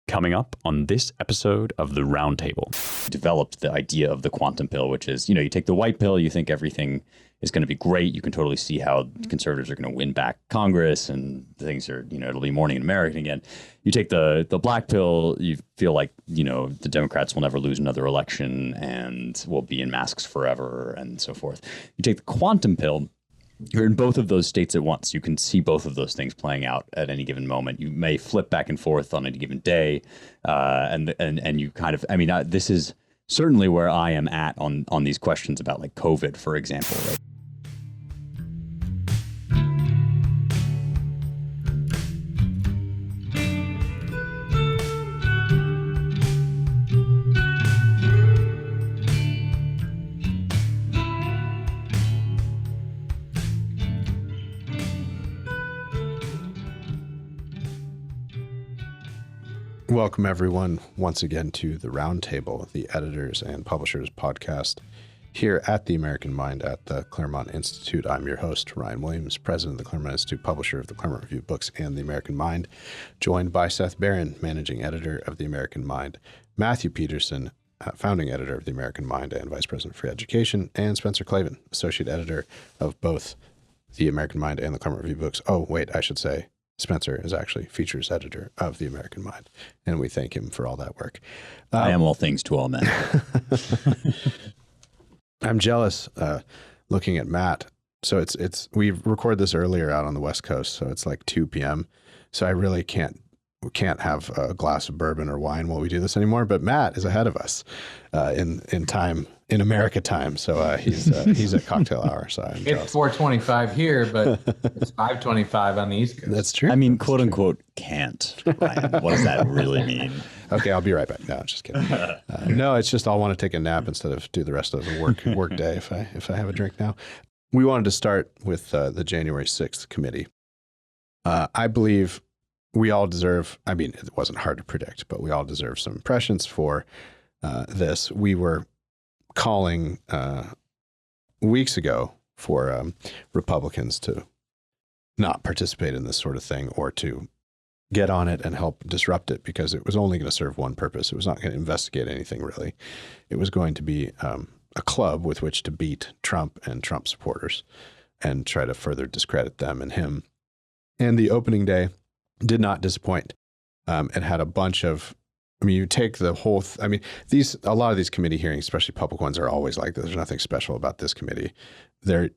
Coming up on this episode of the Roundtable, developed the idea of the quantum pill, which is, you take the white pill, you think everything is going to be great. You can totally see how conservatives are going to win back Congress and things are, it'll be morning in America again. You take the black pill, you feel like, the Democrats will never lose another election and will be in masks forever and so forth. You take the quantum pill, you're in both of those states at once. You can see both of those things playing out at any given moment. You may flip back and forth on any given day. And you kind of, this is certainly where I am at on these questions about like COVID, for example, right? Welcome, everyone, once again to the Roundtable, the editors and publishers podcast here at the American Mind at the Claremont Institute. I'm your host, Ryan Williams, president of the Claremont Institute, publisher of the Claremont Review Books and the American Mind, joined by Seth Barron, managing editor of the American Mind, Matthew Peterson, founding editor of the American Mind and vice president for education, and Spencer Clavin, associate editor of both the American Mind and the Claremont Review Books. Oh, wait, I should say Spencer is actually features editor of the American Mind, and we thank him for all that work. I am all things to all men. I'm jealous looking at Matt. So we record this earlier out on the West Coast, so it's like 2 p.m. So I really can't have a glass of bourbon or wine while we do this anymore. But Matt is ahead of us in time, in America time. So he's at cocktail hour. So I'm it's 4:25 here, but it's 5:25 on the East Coast. That's true. Quote unquote, can't. Ryan. What does that really mean? Okay, I'll be right back. No, just kidding. No, it's just I'll want to take a nap instead of do the rest of the work day if I have a drink now. We wanted to start with the January 6th committee. I believe we all deserve, it wasn't hard to predict, but we all deserve some impressions for this. We were calling weeks ago for Republicans to not participate in this sort of thing or to get on it and help disrupt it because it was only going to serve one purpose. It was not going to investigate anything, really. It was going to be a club with which to beat Trump and Trump supporters and try to further discredit them and him. And the opening day did not disappoint. It had a bunch of, you take the whole, a lot of these committee hearings, especially public ones, are always like this. There's nothing special about this committee. They're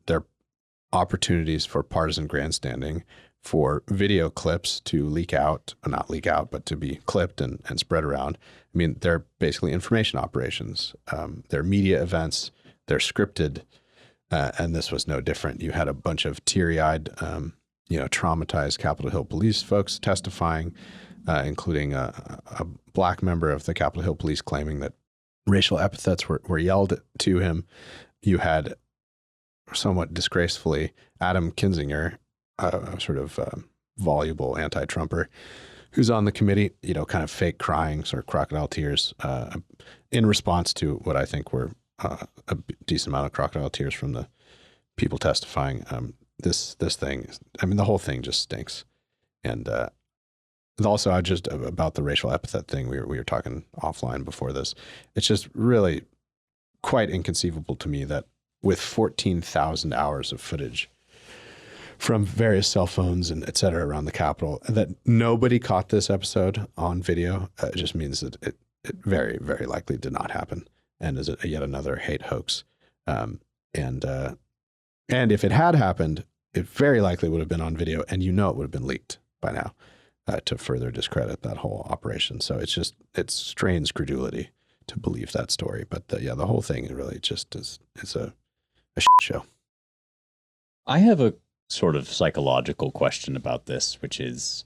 opportunities for partisan grandstanding, for video clips to leak out, not leak out, but to be clipped and spread around. They're basically information operations. They're media events. They're scripted. And this was no different. You had a bunch of teary-eyed, traumatized Capitol Hill police folks testifying, including a black member of the Capitol Hill police claiming that racial epithets were yelled to him. You had, somewhat disgracefully, Adam Kinzinger, a sort of voluble anti-Trumper, who's on the committee, kind of fake crying, sort of crocodile tears, in response to what I think were a decent amount of crocodile tears from the people testifying. This thing, the whole thing just stinks. And also, about the racial epithet thing, we were talking offline before this. It's just really quite inconceivable to me that with 14,000 hours of footage from various cell phones and et cetera around the Capitol, that nobody caught this episode on video, it just means that it very, very likely did not happen and is yet another hate hoax. And if it had happened, it very likely would have been on video, and it would have been leaked by now to further discredit that whole operation. So it strains credulity to believe that story. But the whole thing really just is a shit show. I have a sort of psychological question about this, which is,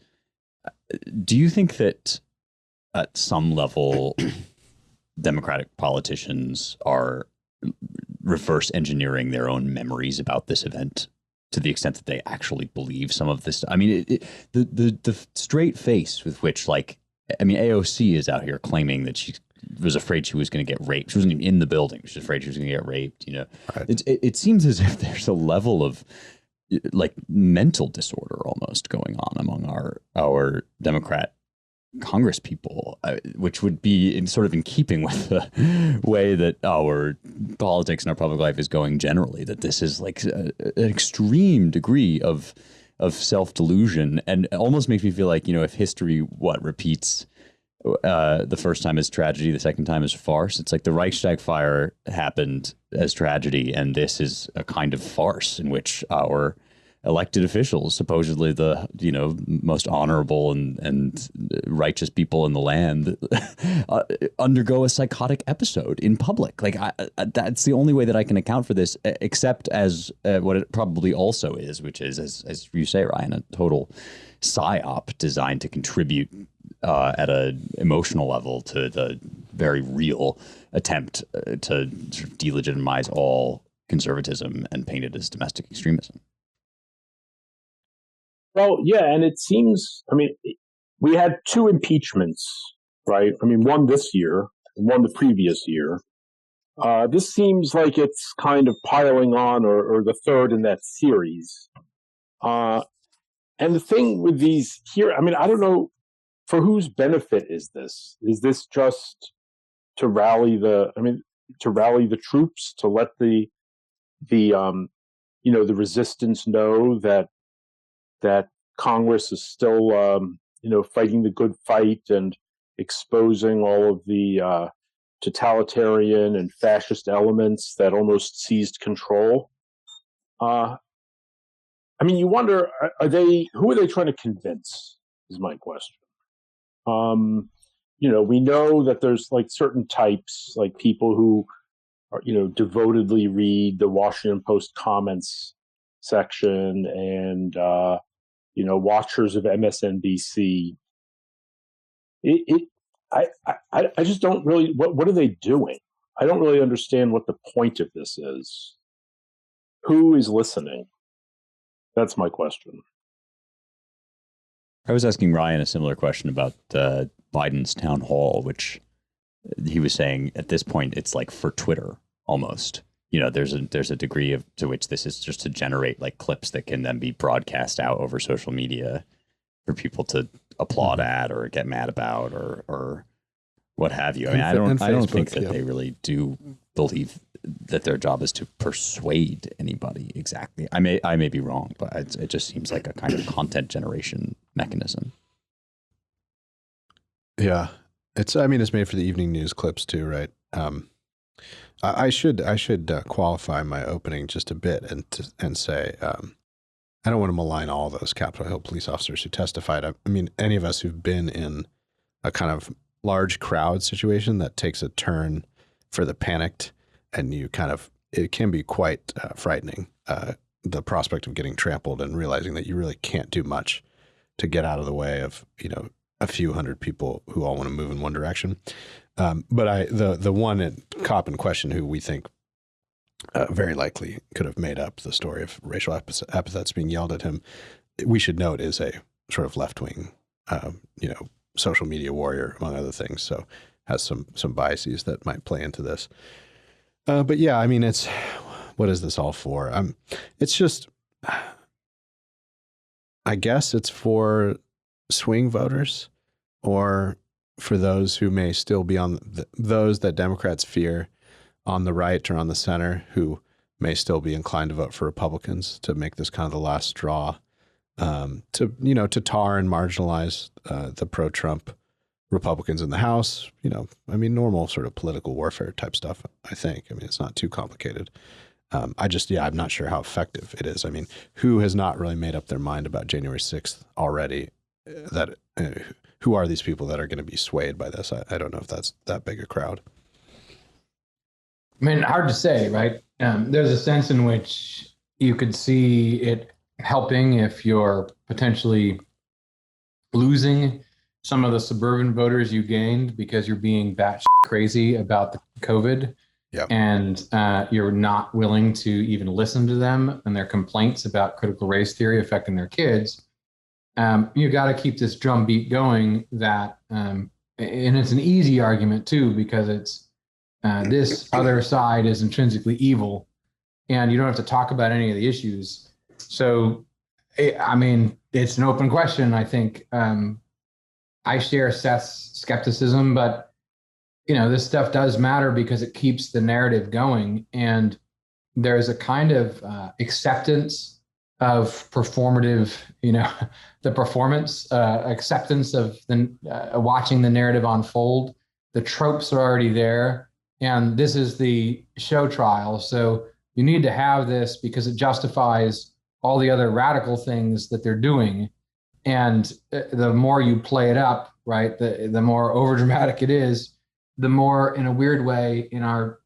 do you think that at some level Democratic politicians are reverse engineering their own memories about this event to the extent that they actually believe some of this? The straight face with which, AOC is out here claiming that she was afraid she was going to get raped. She wasn't even in the building. She was afraid she was going to get raped. Right. It seems as if there's a level of mental disorder almost going on among our Democrat Congress people, which would be sort of in keeping with the way that our politics and our public life is going generally, that this is like an extreme degree of self-delusion, and it almost makes me feel like, if history repeats the first time as tragedy, the second time as farce. It's like the Reichstag fire happened as tragedy, and this is a kind of farce in which our elected officials, supposedly the most honorable and righteous people in the land, undergo a psychotic episode in public. Like that's the only way that I can account for this, except as what it probably also is, which is, as you say, Ryan, a total psyop designed to contribute at an emotional level to the very real attempt to sort of delegitimize all conservatism and paint it as domestic extremism. Well, yeah, and it seems, we had two impeachments, right? One this year, one the previous year. This seems like it's kind of piling on, or the third in that series. And the thing with these here, I don't know, for whose benefit is this? Is this just to rally the troops, to let the resistance know that Congress is still, fighting the good fight and exposing all of the totalitarian and fascist elements that almost seized control? You wonder, who are they trying to convince, is my question. We know that there's like certain types, like people who are, devotedly read the Washington Post comments section and, watchers of MSNBC. I just don't really, what are they doing? I don't really understand what the point of this is. Who is listening? That's my question. I was asking Ryan a similar question about Biden's town hall, which he was saying at this point, it's like for Twitter almost. There's a degree to which this is just to generate like clips that can then be broadcast out over social media for people to applaud at or get mad about or what have you. I don't think that they really do believe that their job is to persuade anybody exactly. I may be wrong, but it just seems like a kind of content generation mechanism. Yeah, it's made for the evening news clips too, right? I should qualify my opening just a bit and say I don't want to malign all those Capitol Hill police officers who testified. Any of us who've been in a kind of large crowd situation that takes a turn for the panicked, and it can be quite frightening, the prospect of getting trampled and realizing that you really can't do much to get out of the way of, a few hundred people who all want to move in one direction. But the one cop in question who we think very likely could have made up the story of racial epithets being yelled at him, we should note is a sort of left-wing, social media warrior, among other things. So has some biases that might play into this. But yeah, it's, what is this all for? It's just, I guess it's for swing voters, or for those who may still be those that Democrats fear on the right or on the center, who may still be inclined to vote for Republicans, to make this kind of the last straw, to tar and marginalize the pro-Trump Republicans in the House. Normal sort of political warfare type stuff, I think. It's not too complicated. I'm not sure how effective it is. Who has not really made up their mind about January 6th already? Who are these people that are going to be swayed by this? I don't know if that's that big a crowd. Hard to say, right? There's a sense in which you could see it helping if you're potentially losing some of the suburban voters you gained because you're being batshit crazy about the COVID. Yep. And you're not willing to even listen to them and their complaints about critical race theory affecting their kids. You got to keep this drumbeat going that, and it's an easy argument too, because it's this other side is intrinsically evil and you don't have to talk about any of the issues. So, it's an open question, I think. I share Seth's skepticism, but this stuff does matter because it keeps the narrative going, and there's a kind of acceptance of performative, the performance, acceptance of the watching the narrative unfold. The tropes are already there, and this is the show trial. So you need to have this because it justifies all the other radical things that they're doing. And the more you play it up, right, the more overdramatic it is, the more, in a weird way, in our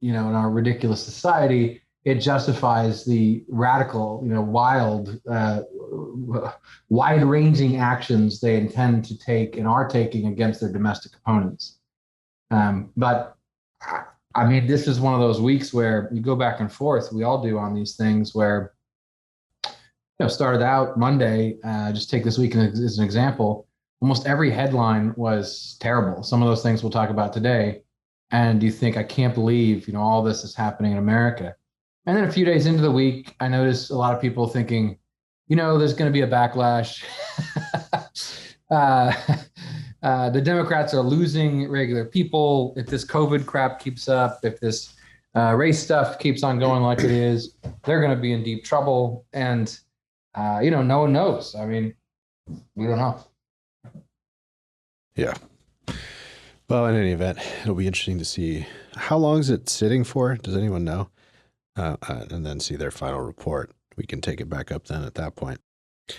ridiculous society, it justifies the radical, wild, wide-ranging actions they intend to take and are taking against their domestic opponents. But I mean, this is one of those weeks where you go back and forth. We all do on these things where, started out Monday, just take this week as an example. Almost every headline was terrible. Some of those things we'll talk about today. And you think, I can't believe, all this is happening in America. And then a few days into the week, I noticed a lot of people thinking, there's going to be a backlash. The Democrats are losing regular people. If this COVID crap keeps up, if this race stuff keeps on going like it is, they're going to be in deep trouble. And, no one knows. I mean, we don't know. Yeah. Well, in any event, it'll be interesting to see how long is it sitting for? Does anyone know? And then see their final report. We can take it back up then at that point.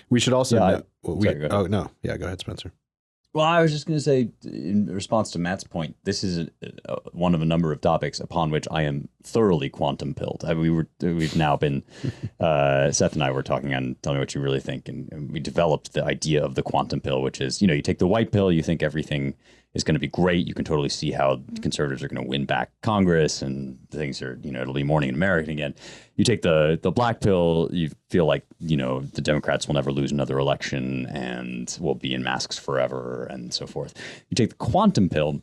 We should also know. Go ahead, Spencer. Well, I was just going to say, in response to Matt's point, this is one of a number of topics upon which I am thoroughly quantum pilled. We've now been, Seth and I were talking on Tell Me What You Really Think, and we developed the idea of the quantum pill, which is, you take the white pill, you think everything is going to be great. You can totally see how conservatives are going to win back Congress and things are, it'll be morning in America again. You take the black pill, you feel like, the Democrats will never lose another election and will be in masks forever and so forth. You take the quantum pill,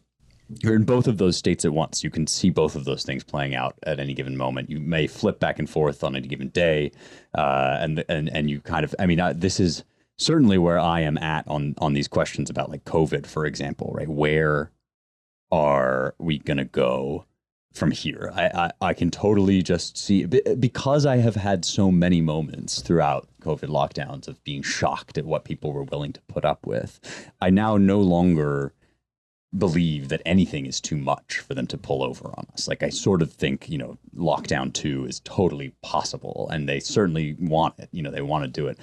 you're in both of those states at once. You can see both of those things playing out at any given moment. You may flip back and forth on any given day. And you kind of, this is certainly where I am at on these questions about like COVID, for example, right? Where are we going to go from here? I can totally just see, because I have had so many moments throughout COVID lockdowns of being shocked at what people were willing to put up with. I now no longer believe that anything is too much for them to pull over on us. Like, I sort of think, lockdown 2 is totally possible, and they certainly want it. They want to do it.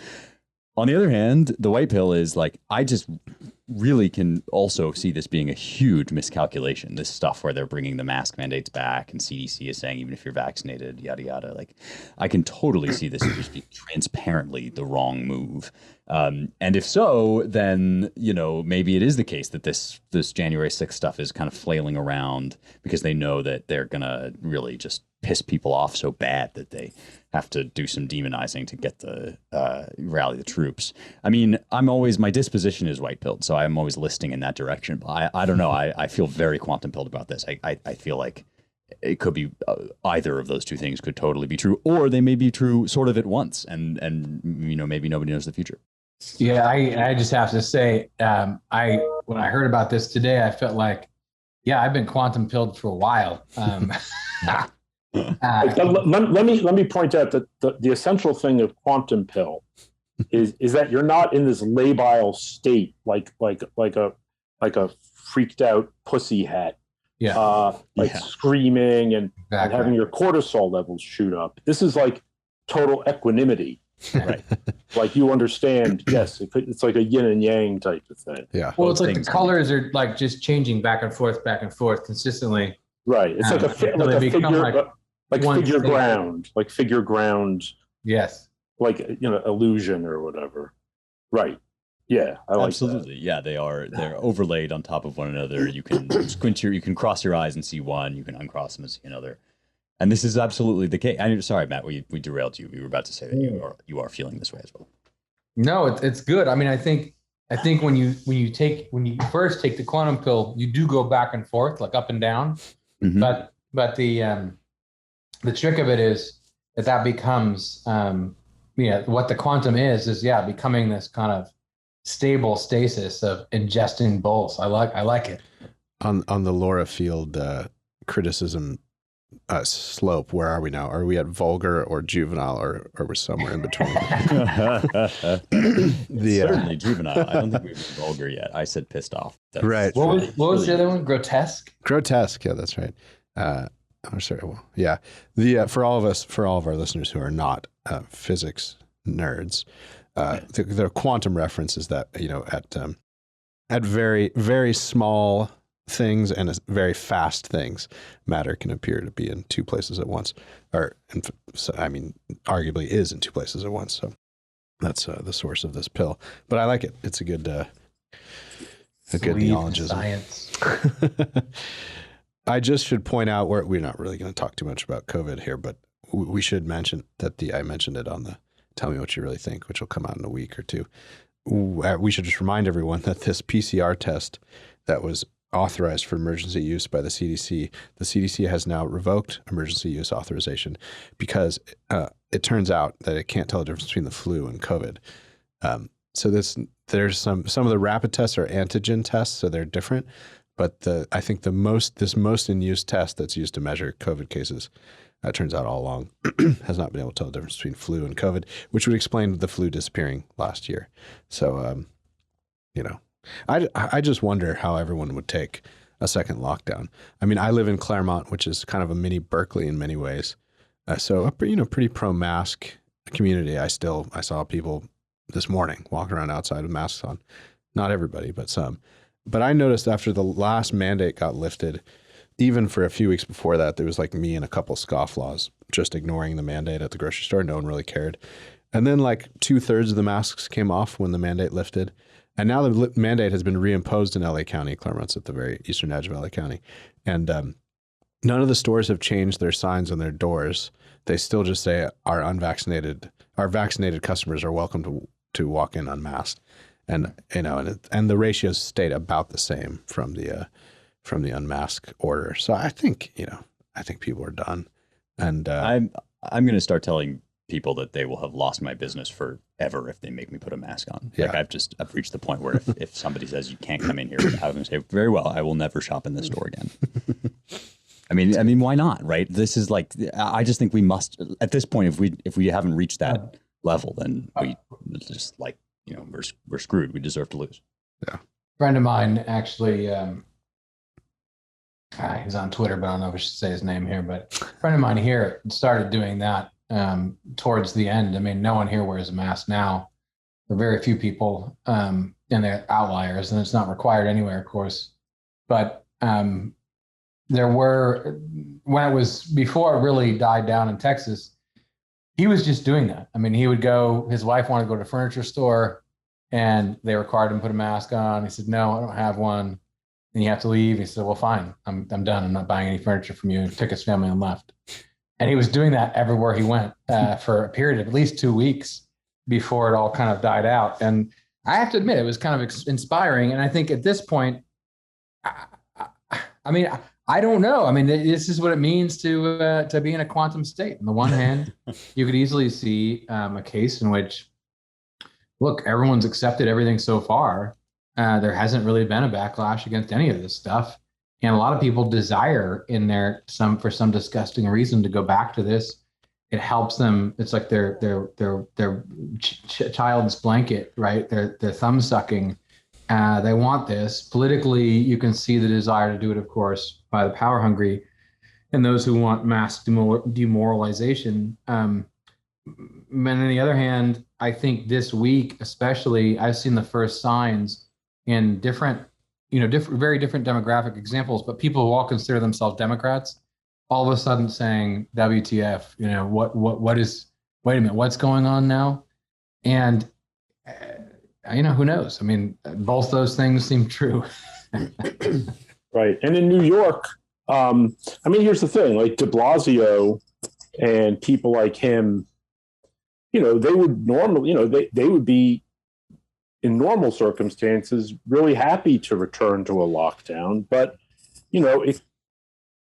On the other hand, the white pill is like, I just really can also see this being a huge miscalculation. This stuff where they're bringing the mask mandates back and CDC is saying, even if you're vaccinated, yada, yada. Like, I can totally see this just being transparently the wrong move. And if so, then, maybe it is the case that this January 6th stuff is kind of flailing around because they know that they're going to really just piss people off so bad that they have to do some demonizing to get the rally the troops. My disposition is white pilled, so I'm always listing in that direction. But I don't know. I feel very quantum pilled about this. I feel like it could be either of those two things could totally be true, or they may be true sort of at once, and maybe nobody knows the future. Yeah, I just have to say, when I heard about this today, I felt like, yeah, I've been quantum pilled for a while. Let me point out that the essential thing of quantum pill is that you're not in this labile state like a freaked out pussy hat, screaming and having your cortisol levels shoot up. This is like total equanimity, right? Like, you understand. Yes, it's like a yin and yang type of thing. Yeah. Well, it's like the colors are like just changing back and forth consistently. Right. It's like a figure ground. Yes. Like, illusion or whatever. Right. Yeah. I like absolutely. That. Yeah, they're overlaid on top of one another. You can you can cross your eyes and see one, you can uncross them and see another. And this is absolutely the case. Sorry, Matt, we derailed you. We were about to say that you are feeling this way as well. No, it's good. I think when you first take the quantum pill, you do go back and forth, like up and down. Mm-hmm. But the trick of it is that becomes what the quantum is becoming this kind of stable stasis of ingesting both. I like it. On the Laura Field criticism slope, where are we now? Are we at vulgar or juvenile, or we're somewhere in between? Certainly juvenile. I don't think we've been vulgar yet. I said pissed off. That's right. What was the other one? Grotesque? Grotesque. Yeah, that's right. I'm sorry. Well, yeah. For all of our listeners who are not physics nerds, the quantum reference is that, at very, very small things and very fast things, matter can appear to be in two places at once, arguably is in two places at once. So that's the source of this pill. But I like it. It's a good neologism. Science. I just should point out, we're not really going to talk too much about COVID here, but we should mention that I mentioned it on the Tell Me What You Really Think, which will come out in a week or two. We should just remind everyone that this PCR test that was authorized for emergency use by the CDC has now revoked emergency use authorization because it turns out that it can't tell the difference between the flu and COVID. So there's some of the rapid tests are antigen tests, so they're different. But I think this most in use test that's used to measure COVID cases, turns out all along, has not been able to tell the difference between flu and COVID, which would explain the flu disappearing last year. So, I just wonder how everyone would take a second lockdown. I mean, I live in Claremont, which is kind of a mini Berkeley in many ways. So a pretty pro-mask community. I saw people this morning walking around outside with masks on. Not everybody, but some. But I noticed after the last mandate got lifted, even for a few weeks before that, there was like me and a couple scofflaws just ignoring the mandate at the grocery store. No one really cared. And then like 2/3 of the masks came off when the mandate lifted. And now the mandate has been reimposed in LA County. Claremont's at the very eastern edge of LA County. And none of the stores have changed their signs on their doors. They still just say our vaccinated customers are welcome to walk in unmasked. And and the ratios stayed about the same from the unmasked order. So I think people are done. And I'm going to start telling people that they will have lost my business forever if they make me put a mask on. Yeah. Like I've reached the point where if somebody says you can't come in here, I'm going to say, very well, I will never shop in this store again. I mean, why not? Right? This is like, I just think we must, at this point, if we haven't reached that level, then we just like, we're screwed. We deserve to lose. Yeah. A friend of mine actually, he's on Twitter, but I don't know if I should say his name here, but a friend of mine here started doing that towards the end. I mean, no one here wears a mask now. There are very few people, and they're outliers, and it's not required anywhere, of course. But there were, when it was before it really died down in Texas, he was just doing that. I mean, he would go, his wife wanted to go to a furniture store and they required him to put a mask on. He said, no, I don't have one. And you have to leave. He said, well, fine, I'm done. I'm not buying any furniture from you. And took his family and left. And he was doing that everywhere he went for a period of at least 2 weeks before it all kind of died out. And I have to admit, it was kind of inspiring. And I think at this point, I don't know. I mean, this is what it means to be in a quantum state. On the one hand, you could easily see a case in which, look, everyone's accepted everything so far. There hasn't really been a backlash against any of this stuff, and a lot of people desire for some disgusting reason to go back to this. It helps them. It's like their child's blanket, right? Their thumb sucking. They want this. Politically, you can see the desire to do it, of course, by the power hungry and those who want mass demoralization. And on the other hand, I think this week, especially, I've seen the first signs in different, very different demographic examples, but people who all consider themselves Democrats, all of a sudden saying, WTF, wait a minute, what's going on now? And who knows? I mean, both those things seem true. Right. And in New York, here's the thing, like de Blasio and people like him, they would normally, they would be in normal circumstances really happy to return to a lockdown, but,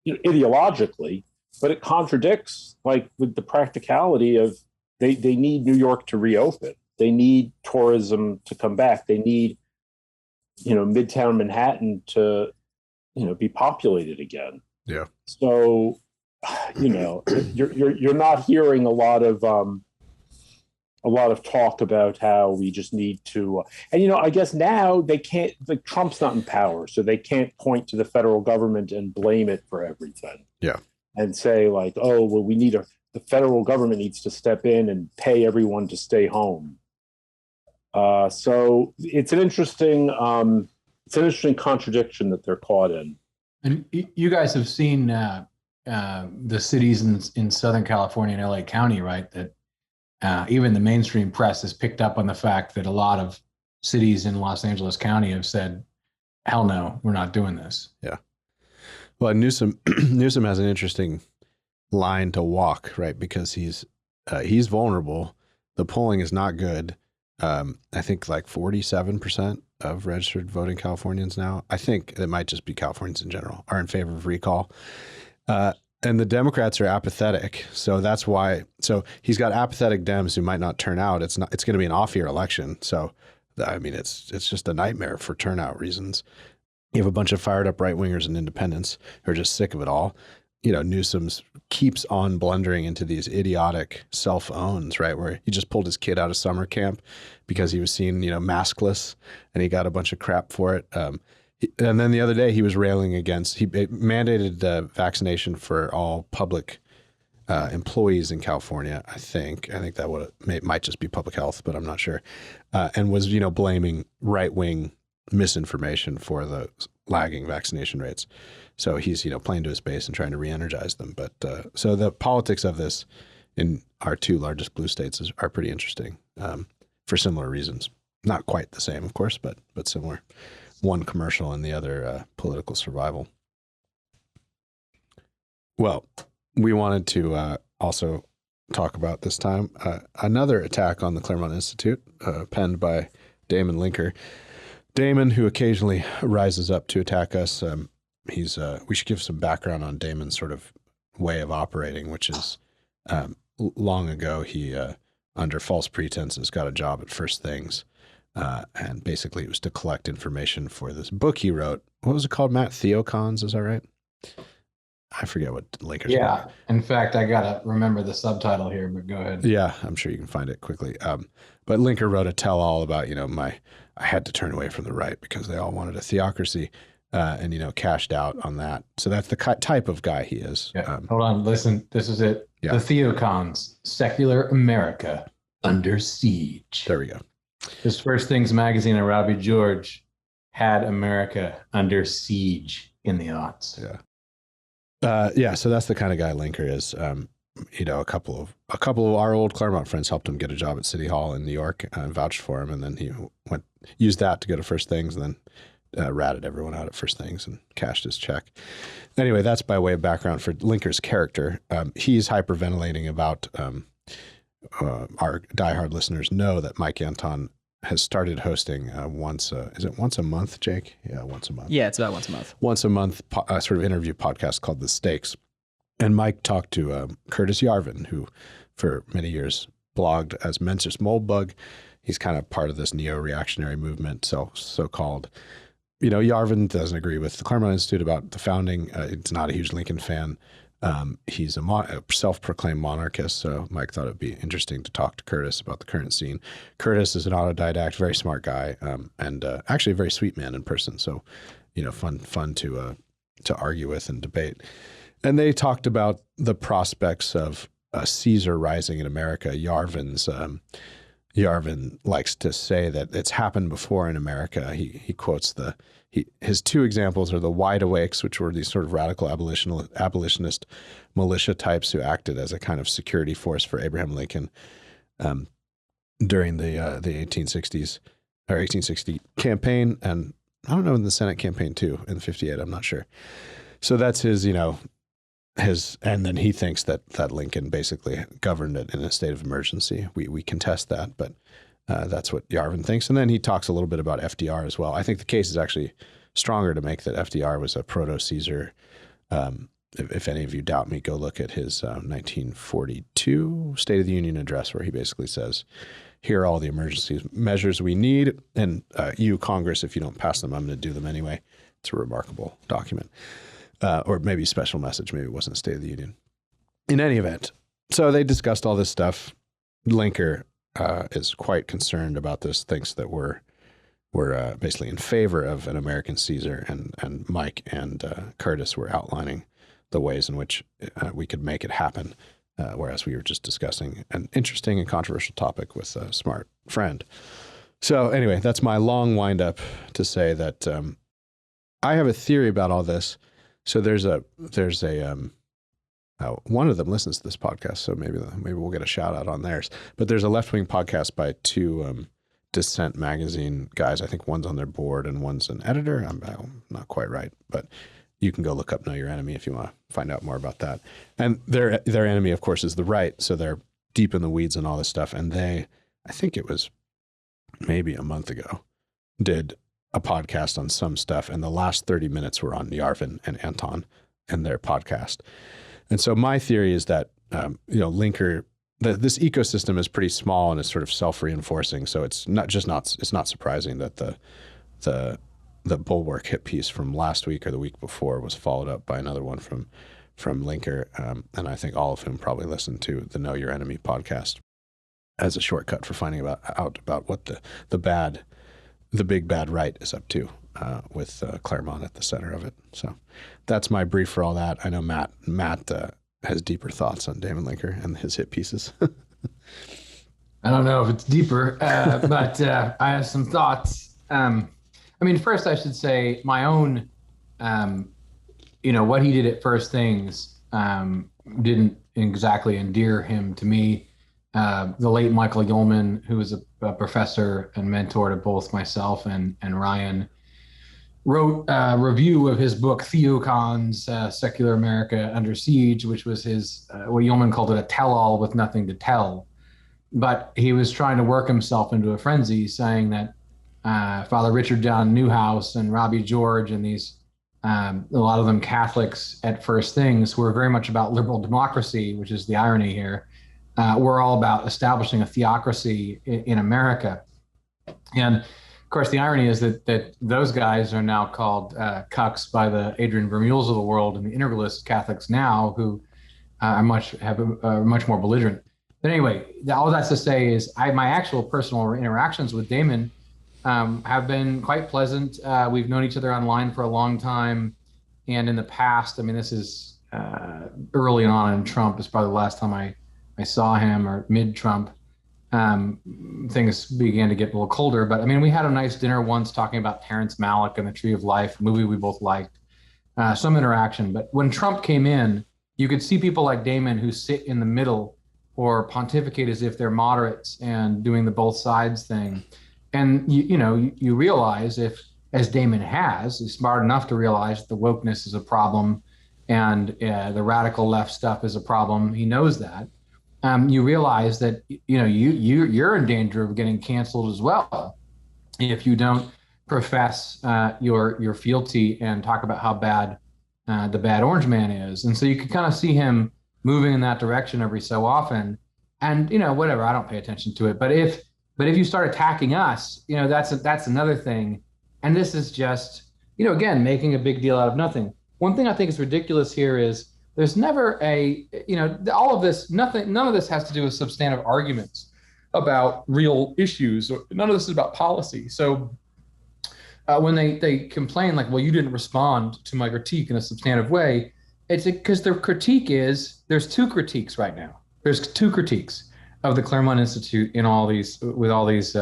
ideologically, but it contradicts like with the practicality of they need New York to reopen. They need tourism to come back. They need, Midtown Manhattan to, be populated again. Yeah. So, you're not hearing a lot of talk about how we just need to, and I guess now they can't. Like, Trump's not in power, so they can't point to the federal government and blame it for everything. Yeah. And say like, oh well, the federal government needs to step in and pay everyone to stay home. So it's an interesting contradiction that they're caught in. And you guys have seen the cities in Southern California and LA County, right? That even the mainstream press has picked up on the fact that a lot of cities in Los Angeles County have said, hell no, we're not doing this. Yeah. Well, Newsom has an interesting line to walk, right? Because he's vulnerable. The polling is not good. I think like 47% of registered voting Californians now, I think it might just be Californians in general, are in favor of recall. And the Democrats are apathetic. So that's why. So he's got apathetic Dems who might not turn out. It's going to be an off-year election. So, I mean, it's just a nightmare for turnout reasons. You have a bunch of fired up right wingers and independents who are just sick of it all. Newsom keeps on blundering into these idiotic self-owns, right? Where he just pulled his kid out of summer camp because he was seen, maskless, and he got a bunch of crap for it. And then the other day he was railing against, he mandated vaccination for all public employees in California. I think that might just be public health, but I'm not sure. And was, blaming right-wing misinformation for the lagging vaccination rates. So he's, playing to his base and trying to re-energize them. But so the politics of this in our two largest blue states are pretty interesting for similar reasons. Not quite the same, of course, but similar. One commercial and the other political survival. Well, we wanted to also talk about this time another attack on the Claremont Institute penned by Damon Linker. Damon, who occasionally rises up to attack us, we should give some background on Damon's sort of way of operating, which is long ago he, under false pretenses, got a job at First Things. And basically it was to collect information for this book he wrote. What was it called, Matt? Theocons, is that right? I forget what Linker's Yeah. Called. In fact, I got to remember the subtitle here, but go ahead. Yeah, I'm sure you can find it quickly. But Linker wrote a tell-all about, I had to turn away from the right because they all wanted a theocracy and, cashed out on that. So that's the type of guy he is. Yeah. Hold on. Listen, this is it. Yeah. The Theocons, Secular America Under Siege. There we go. His First Things magazine and Robbie George had America under siege in the aughts. Yeah. So that's the kind of guy Linker is. A couple of our old Claremont friends helped him get a job at City Hall in New York and vouched for him. And then he used that to go to First Things and then ratted everyone out at First Things and cashed his check. Anyway, that's by way of background for Linker's character. He's hyperventilating about our diehard listeners know that Mike Anton has started hosting is it once a month, Jake? Yeah, once a month. Yeah, it's about once a month. Once a month sort of interview podcast called The Stakes. And Mike talked to Curtis Yarvin, who for many years blogged as Mensis Moldbug. He's kind of part of this neo-reactionary movement, so-called. Yarvin doesn't agree with the Claremont Institute about the founding. It's not a huge Lincoln fan. He's a self-proclaimed monarchist, so Mike thought it'd be interesting to talk to Curtis about the current scene. Curtis is an autodidact, very smart guy, and actually a very sweet man in person. So, fun to argue with and debate. And they talked about the prospects of Caesar rising in America. Yarvin likes to say that it's happened before in America. He quotes his two examples are the Wide Awakes, which were these sort of radical abolitionist militia types who acted as a kind of security force for Abraham Lincoln during the 1860s or 1860 campaign, and I don't know, in the Senate campaign too in 58. I'm not sure. So that's his, and then he thinks that Lincoln basically governed it in a state of emergency. We contest that, but that's what Yarvin thinks. And then he talks a little bit about FDR as well. I think the case is actually stronger to make that FDR was a proto-Caesar. If any of you doubt me, go look at his 1942 State of the Union address, where he basically says, here are all the emergency measures we need. And you, Congress, if you don't pass them, I'm going to do them anyway. It's a remarkable document. Or maybe special message. Maybe it wasn't a State of the Union. In any event, so they discussed all this stuff. Linker is quite concerned about this, thinks that we're basically in favor of an American Caesar, and Mike and Curtis were outlining the ways in which we could make it happen, whereas we were just discussing an interesting and controversial topic with a smart friend. So anyway, that's my long wind-up to say that I have a theory about all this. So there's a one of them listens to this podcast, so maybe we'll get a shout out on theirs. But there's a left-wing podcast by two Dissent magazine guys. I think one's on their board and one's an editor. I'm not quite right, but you can go look up Know Your Enemy if you want to find out more about that. And their enemy, of course, is the right. So they're deep in the weeds and all this stuff. And they, I think it was maybe a month ago, did a podcast on some stuff. And the last 30 minutes were on Yarvin and Anton and their podcast. And so my theory is that, Linker, this ecosystem is pretty small and it's sort of self-reinforcing. So it's not surprising that the Bulwark hit piece from last week or the week before was followed up by another one from Linker. And I think all of whom probably listened to the Know Your Enemy podcast as a shortcut for finding out about what the big bad right is up to, with Claremont at the center of it. So that's my brief for all that. I know Matt has deeper thoughts on Damon Linker and his hit pieces. I don't know if it's deeper, but I have some thoughts. First I should say my own, what he did at First Things didn't exactly endear him to me. The late Michael Ullman, who was a professor and mentor to both myself and Ryan, wrote a review of his book Theocon's Secular America Under Siege, which was his, what Ullman called it, a tell-all with nothing to tell. But he was trying to work himself into a frenzy, saying that Father Richard John Newhouse and Robbie George and these, a lot of them Catholics at First Things, who were very much about liberal democracy, which is the irony here. We're all about establishing a theocracy in America. And of course, the irony is that those guys are now called cucks by the Adrian Vermeules of the world and the integralist Catholics now, who are much more belligerent. But anyway, all that's to say is my actual personal interactions with Damon have been quite pleasant. We've known each other online for a long time. And in the past, this is early on in Trump, is probably the last time I saw him, or mid-Trump. Things began to get a little colder, but we had a nice dinner once talking about Terrence Malick and the Tree of Life, a movie we both liked, some interaction. But when Trump came in, you could see people like Damon who sit in the middle or pontificate as if they're moderates and doing the both sides thing. And you realize, if, as Damon is smart enough to realize that the wokeness is a problem and the radical left stuff is a problem, he knows that. You realize that you're in danger of getting canceled as well if you don't profess your fealty and talk about how bad the bad orange man is. And so you can kind of see him moving in that direction every so often. And whatever, I don't pay attention to it. But if you start attacking us, that's another thing. And this is just again making a big deal out of nothing. One thing I think is ridiculous here is, there's never all of this, none of this has to do with substantive arguments about real issues. None of this is about policy. So when they complain like, well, you didn't respond to my critique in a substantive way, it's because their critique is, there's two critiques right now. There's two critiques of the Claremont Institute in all these, with all these,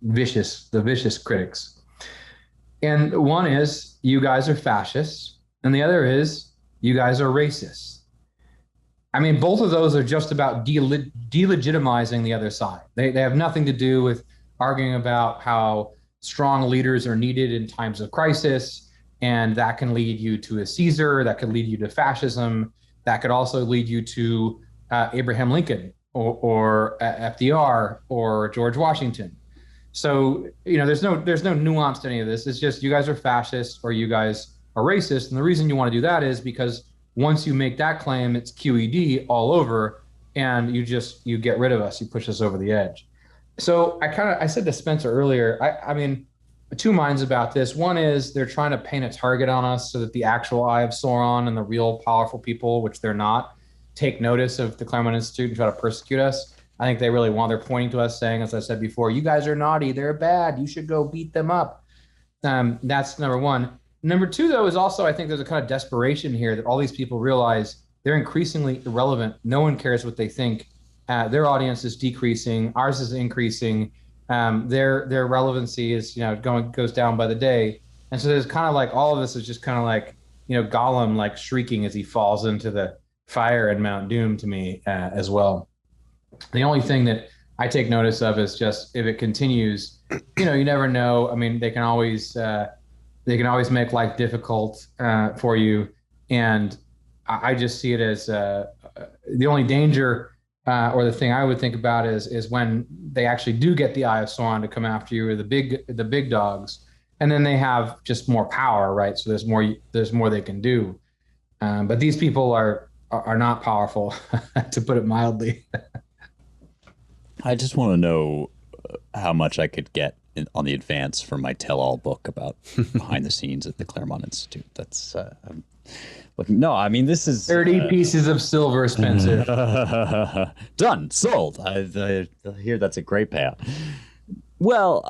vicious critics. And one is, you guys are fascists. And the other is, you guys are racist. Both of those are just about delegitimizing the other side. They have nothing to do with arguing about how strong leaders are needed in times of crisis, and that can lead you to a Caesar, that could lead you to fascism, that could also lead you to Abraham Lincoln or FDR or George Washington. So, there's no nuance to any of this. It's just, you guys are fascists or you guys are racist. And the reason you want to do that is because once you make that claim, it's QED all over, and you get rid of us, you push us over the edge. So I said to Spencer earlier, I mean, two minds about this. One is they're trying to paint a target on us so that the actual Eye of Sauron and the real powerful people, which they're not, take notice of the Claremont Institute and try to persecute us. I think they really want, they're pointing to us saying, as I said before, you guys are naughty, they're bad, you should go beat them up. That's number one. Number two, though, is also I think there's a kind of desperation here that all these people realize they're increasingly irrelevant. No one cares what they think. Their audience is decreasing. Ours is increasing. Their relevancy is goes down by the day. And so there's kind of like all of this is just kind of like Gollum like shrieking as he falls into the fire in Mount Doom to me as well. The only thing that I take notice of is just if it continues, you never know. I mean, they can always make life difficult for you, and I just see it as the only danger or the thing I would think about is when they actually do get the Eye of Sauron to come after you, or the big dogs, and then they have just more power, right? So there's more they can do. But these people are not powerful, to put it mildly. I just want to know how much I could get on the advance for my tell-all book about behind the scenes at the Claremont Institute. That's no, I mean, this is 30 pieces of silver, Spencer. Done, sold. I hear that's a great payout. Well,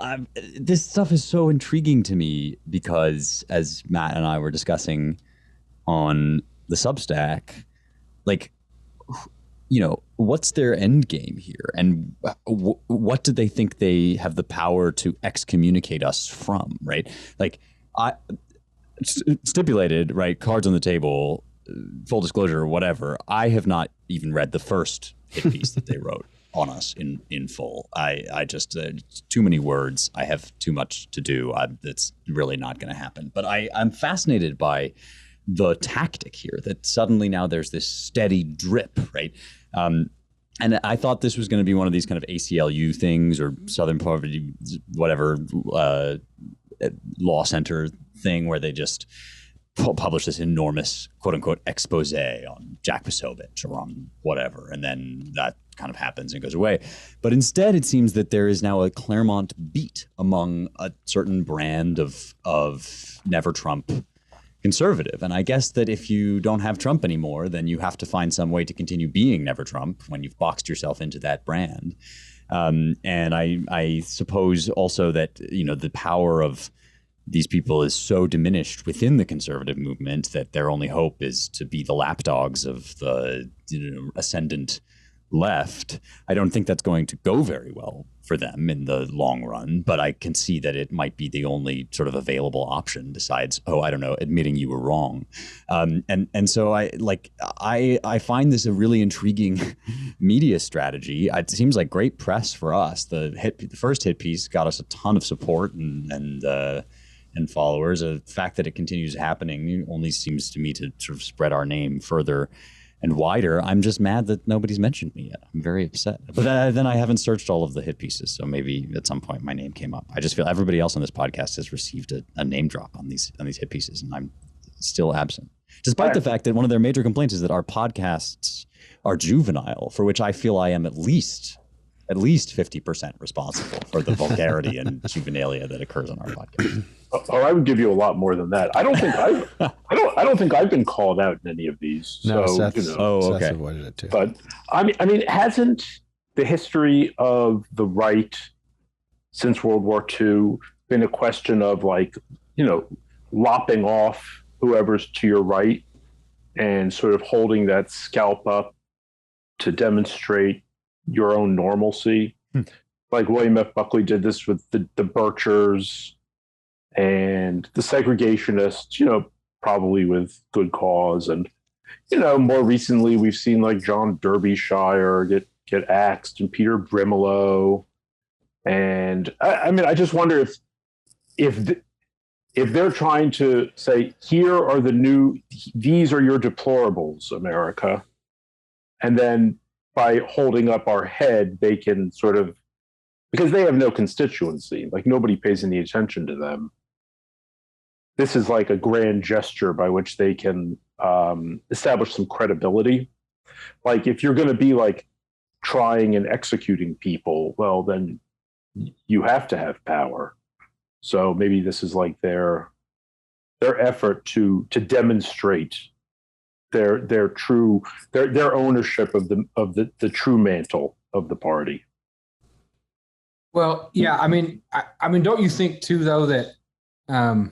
this stuff is so intriguing to me because, as Matt and I were discussing on the Substack, like, what's their end game here, and what do they think they have the power to excommunicate us from? Right, like stipulated, right? Cards on the table, full disclosure, whatever. I have not even read the first hit piece that they wrote on us in full. I just too many words. I have too much to do. That's really not going to happen. But I'm fascinated by the tactic here that suddenly now there's this steady drip, right? And I thought this was going to be one of these kind of ACLU things or Southern Poverty, whatever, law center thing where they just publish this enormous quote unquote expose on Jack Posobiec or on whatever. And then that kind of happens and goes away. But instead, it seems that there is now a Claremont Beat among a certain brand of Never Trump conservative. And I guess that if you don't have Trump anymore, then you have to find some way to continue being Never Trump when you've boxed yourself into that brand. And I suppose also that, the power of these people is so diminished within the conservative movement that their only hope is to be the lapdogs of the ascendant left. I don't think that's going to go very well for them in the long run, but I can see that it might be the only sort of available option besides, admitting you were wrong. And so I find this a really intriguing media strategy. It seems like great press for us. The first hit piece got us a ton of support and followers. The fact that it continues happening only seems to me to sort of spread our name further and wider. I'm just mad that nobody's mentioned me yet. I'm very upset. But then I haven't searched all of the hit pieces, so maybe at some point my name came up. I just feel everybody else on this podcast has received a name drop on these hit pieces, and I'm still absent. Despite the fact that one of their major complaints is that our podcasts are juvenile, for which I feel I am at least 50% responsible for the vulgarity and juvenilia that occurs on our podcast. Oh, I would give you a lot more than that. I don't think I've been called out in any of these. No, so, Seth, okay. Seth avoided it too. But I mean, hasn't the history of the right since World War II been a question of lopping off whoever's to your right and sort of holding that scalp up to demonstrate your own normalcy? Like William F. Buckley did this with the Birchers and the segregationists, probably with good cause. And, more recently we've seen like John Derbyshire get axed and Peter Brimelow. And I just wonder if they're trying to say, these are your deplorables, America. And then by holding up our head, they can sort of, because they have no constituency, like nobody pays any attention to them. This is like a grand gesture by which they can establish some credibility. Like if you're going to be like trying and executing people, well, then you have to have power. So maybe this is like their effort to demonstrate their ownership of the true mantle of the party. Well, yeah, I mean, don't you think too, though, that I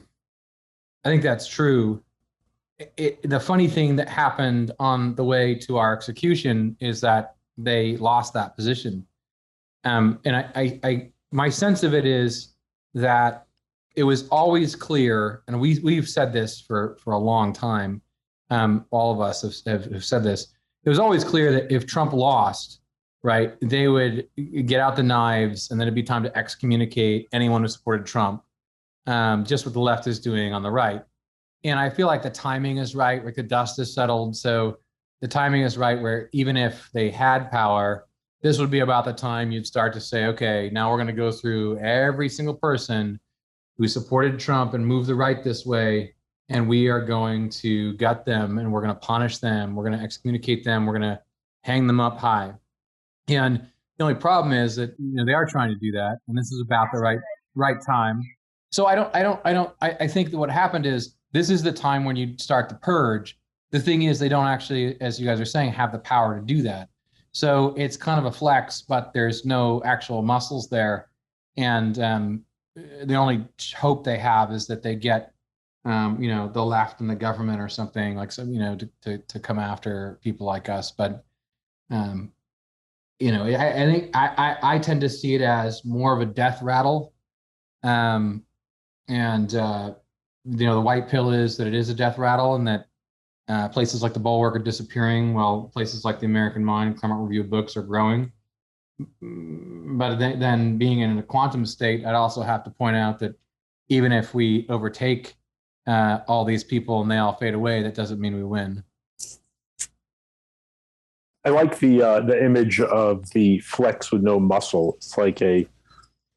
think that's true. The funny thing that happened on the way to our execution is that they lost that position. And my sense of it is that it was always clear, and we've said this for a long time. All of us have said this. It was always clear that if Trump lost, right, they would get out the knives, and then it'd be time to excommunicate anyone who supported Trump, just what the left is doing on the right. And I feel like the timing is right, like the dust is settled. So the timing is right where even if they had power, this would be about the time you'd start to say, okay, now we're going to go through every single person who supported Trump and moved the right this way, and we are going to gut them, and we're going to punish them. We're going to excommunicate them. We're going to hang them up high. And the only problem is that they are trying to do that, and this is about the right time. So I think that what happened is this is the time when you start the purge. The thing is, they don't actually, as you guys are saying, have the power to do that. So it's kind of a flex, but there's no actual muscles there. And the only hope they have is that they get, the left and the government or something like, so, to come after people like us. But, I think I tend to see it as more of a death rattle. The white pill is that it is a death rattle, and that places like the Bulwark are disappearing while places like the American Mind, Claremont Review of Books are growing. But then being in a quantum state, I'd also have to point out that even if we overtake all these people and they all fade away, that doesn't mean we win. I like the image of the flex with no muscle. It's like a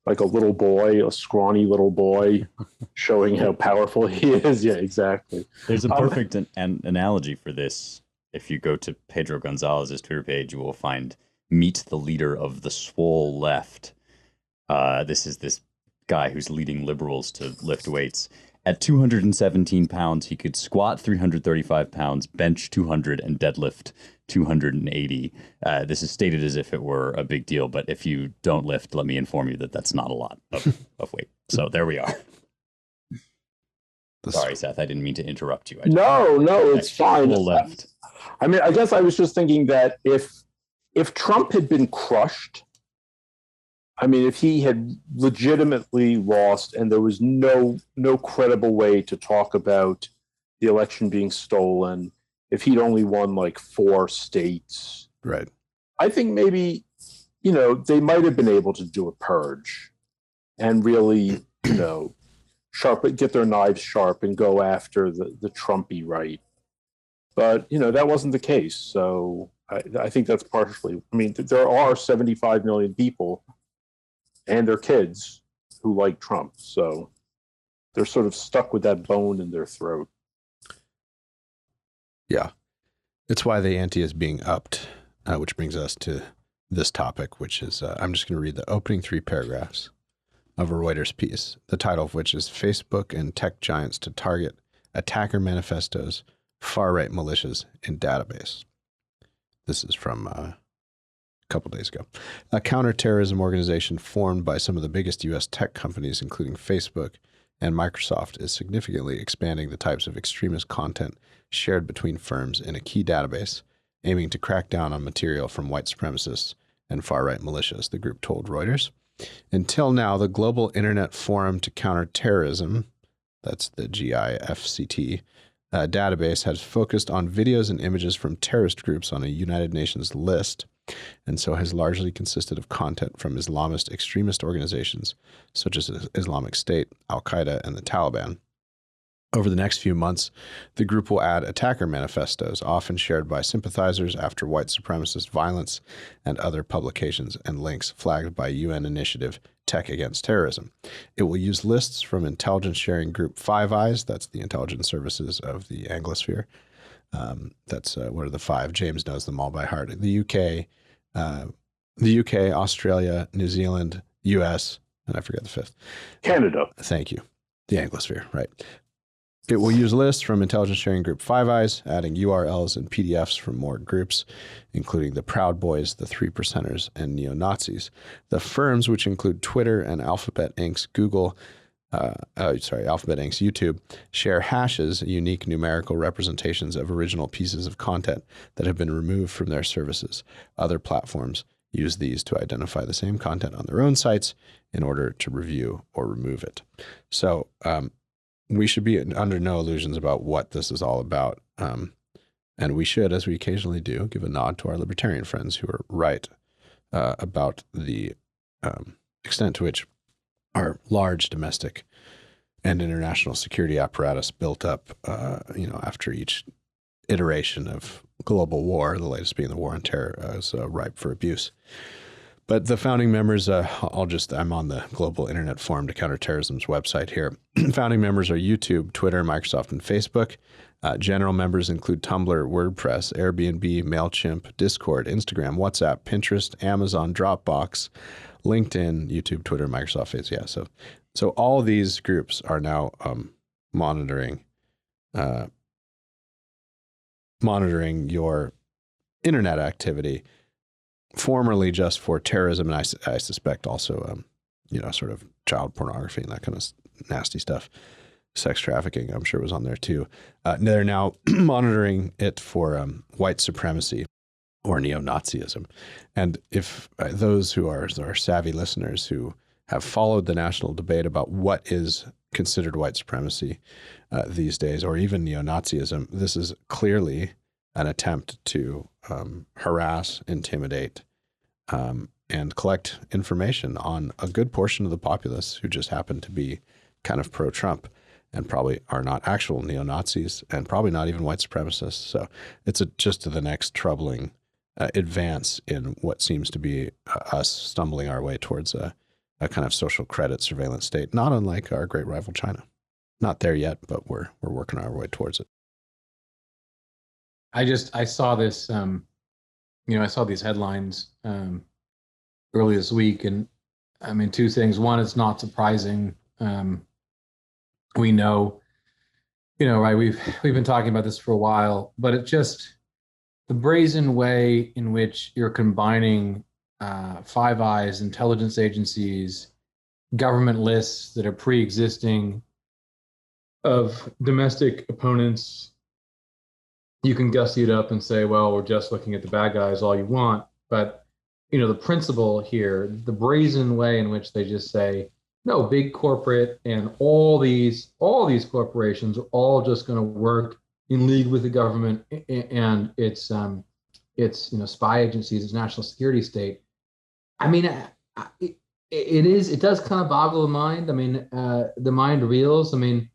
little boy, a scrawny little boy, showing how powerful he is. Yeah, exactly. There's a perfect analogy for this. If you go to Pedro Gonzalez's Twitter page, you will find "Meet the leader of the swole left." This is this guy who's leading liberals to lift weights. At 217 pounds, he could squat 335 pounds, bench 200, and deadlift 280. This is stated as if it were a big deal, but if you don't lift, let me inform you that that's not a lot of weight. So there we are. Sorry, Seth, I didn't mean to interrupt you. No, it's fine. Left. I mean, I guess I was just thinking that if Trump had been crushed, I mean, if he had legitimately lost and there was no credible way to talk about the election being stolen, if he'd only won like 4 states, right? I think maybe, they might have been able to do a purge and really, get their knives sharp and go after the Trumpy right. But, that wasn't the case. So I think that's partially, I mean, there are 75 million people and their kids who like Trump. So they're sort of stuck with that bone in their throat. Yeah. It's why the ante is being upped, which brings us to this topic, which is, I'm just going to read the opening 3 paragraphs of a Reuters piece, the title of which is "Facebook and Tech Giants to Target Attacker Manifestos, Far-Right Militias in Database." This is from a couple days ago. A counterterrorism organization formed by some of the biggest U.S. tech companies, including Facebook and Microsoft, is significantly expanding the types of extremist content shared between firms in a key database, aiming to crack down on material from white supremacists and far-right militias, the group told Reuters. Until now, the Global Internet Forum to Counter Terrorism, that's the GIFCT, database has focused on videos and images from terrorist groups on a United Nations list, and so has largely consisted of content from Islamist extremist organizations such as Islamic State, Al-Qaeda, and the Taliban. Over the next few months, the group will add attacker manifestos, often shared by sympathizers after white supremacist violence, and other publications and links flagged by UN initiative Tech Against Terrorism. It will use lists from intelligence sharing group Five Eyes, that's the intelligence services of the Anglosphere. That's what are the 5? James knows them all by heart. The UK, Australia, New Zealand, U.S., and I forget the fifth. Canada. Thank you. The Anglosphere, right. It will use lists from intelligence sharing group Five Eyes, adding URLs and PDFs from more groups, including the Proud Boys, the Three Percenters, and neo-Nazis. The firms, which include Twitter and Alphabet Inc.'s Alphabet Inc.'s YouTube, share hashes, unique numerical representations of original pieces of content that have been removed from their services. Other platforms use these to identify the same content on their own sites in order to review or remove it. So we should be under no illusions about what this is all about. And we should, as we occasionally do, give a nod to our libertarian friends who are right about the extent to which our large domestic and international security apparatus built up, after each iteration of global war, the latest being the war on terror, is ripe for abuse. But the founding members, I'm on the Global Internet Forum to Counterterrorism's website here. Founding members are YouTube, Twitter, Microsoft, and Facebook. General members include Tumblr, WordPress, Airbnb, MailChimp, Discord, Instagram, WhatsApp, Pinterest, Amazon, Dropbox, LinkedIn, YouTube, Twitter, Microsoft, Facebook. Yeah, so all these groups are now monitoring your internet activity, formerly just for terrorism, and I suspect also, sort of child pornography and that kind of nasty stuff. Sex trafficking, I'm sure, was on there too. They're now monitoring it for white supremacy or neo-Nazism. And if those who are savvy listeners who have followed the national debate about what is considered white supremacy these days, or even neo-Nazism, this is clearly an attempt to harass, intimidate, and collect information on a good portion of the populace who just happen to be kind of pro-Trump and probably are not actual neo-Nazis and probably not even white supremacists. So it's just the next troubling advance in what seems to be us stumbling our way towards a kind of social credit surveillance state, not unlike our great rival China. Not there yet, but we're working our way towards it. I saw this, I saw these headlines early this week, and I mean, two things. One, it's not surprising. We know, right? We've been talking about this for a while, but it just, the brazen way in which you're combining Five Eyes, intelligence agencies, government lists that are pre-existing of domestic opponents. You can gussy it up and say, well, we're just looking at the bad guys all you want. But, the principle here, the brazen way in which they just say, no, big corporate and all these corporations are all just going to work in league with the government and its spy agencies, its national security state. I mean, it does kind of boggle the mind. I mean, the mind reels. I mean,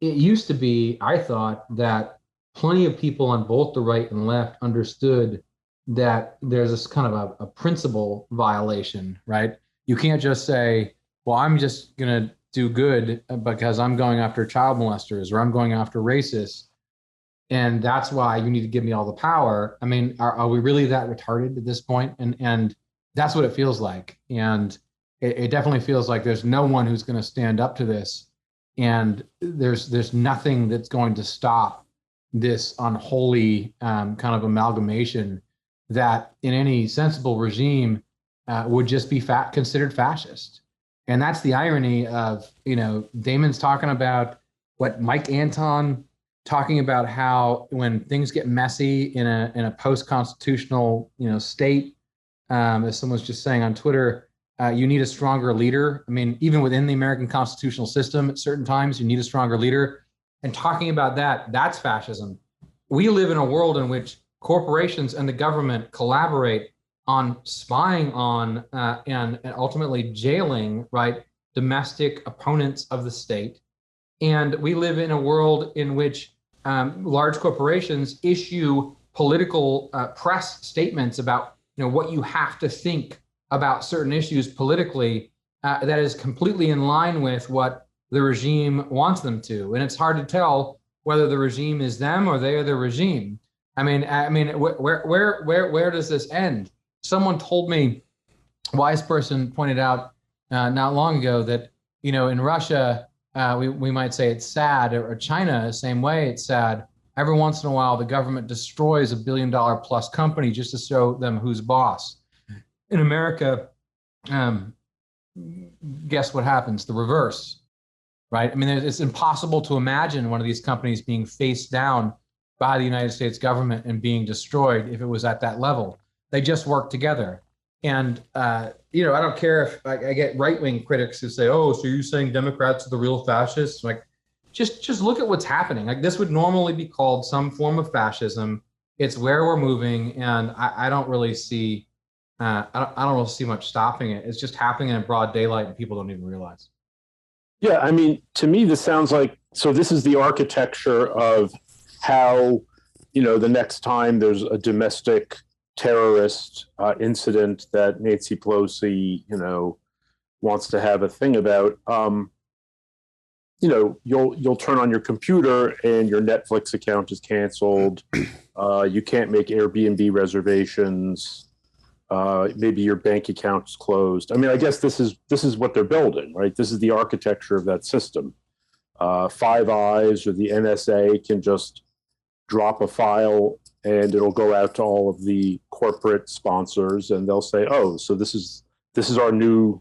it used to be, I thought, that plenty of people on both the right and left understood that there's this kind of a principle violation, right? You can't just say, well, I'm just going to do good because I'm going after child molesters or I'm going after racists, and that's why you need to give me all the power. I mean, are we really that retarded at this point? And that's what it feels like. And it definitely feels like there's no one who's going to stand up to this. And there's nothing that's going to stop this unholy kind of amalgamation that in any sensible regime would just be considered fascist. And that's the irony of, Damon's talking about what Mike Anton talking about how when things get messy in a post-constitutional, state, as someone's just saying on Twitter, you need a stronger leader. I mean, even within the American constitutional system, at certain times, you need a stronger leader. And talking about that's fascism. We live in a world in which corporations and the government collaborate on spying on and ultimately jailing, right, domestic opponents of the state. And we live in a world in which large corporations issue political press statements about what you have to think about certain issues politically that is completely in line with what the regime wants them to. And it's hard to tell whether the regime is them or they are the regime. I mean, where does this end? Someone told me wise person pointed out not long ago that, in Russia, we might say it's sad, or China, the same way it's sad. Every once in a while, the government destroys $1 billion plus company just to show them who's boss. In America, guess what happens? The reverse, right? I mean, it's impossible to imagine one of these companies being faced down by the United States government and being destroyed if it was at that level. They just work together. And, I don't care if I get right-wing critics who say, oh, so you're saying Democrats are the real fascists? Like, just look at what's happening. Like, this would normally be called some form of fascism. It's where we're moving. And I don't really see, I don't really see much stopping it. It's just happening in broad daylight and people don't even realize. Yeah, I mean, to me, this sounds like, so this is the architecture of how, the next time there's a domestic terrorist incident that Nancy Pelosi, wants to have a thing about, you'll turn on your computer and your Netflix account is canceled. You can't make Airbnb reservations. Maybe your bank account's closed. I mean, I guess this is what they're building, right? This is the architecture of that system. Five Eyes or the NSA can just drop a file and it'll go out to all of the corporate sponsors and they'll say, oh, so this is our new,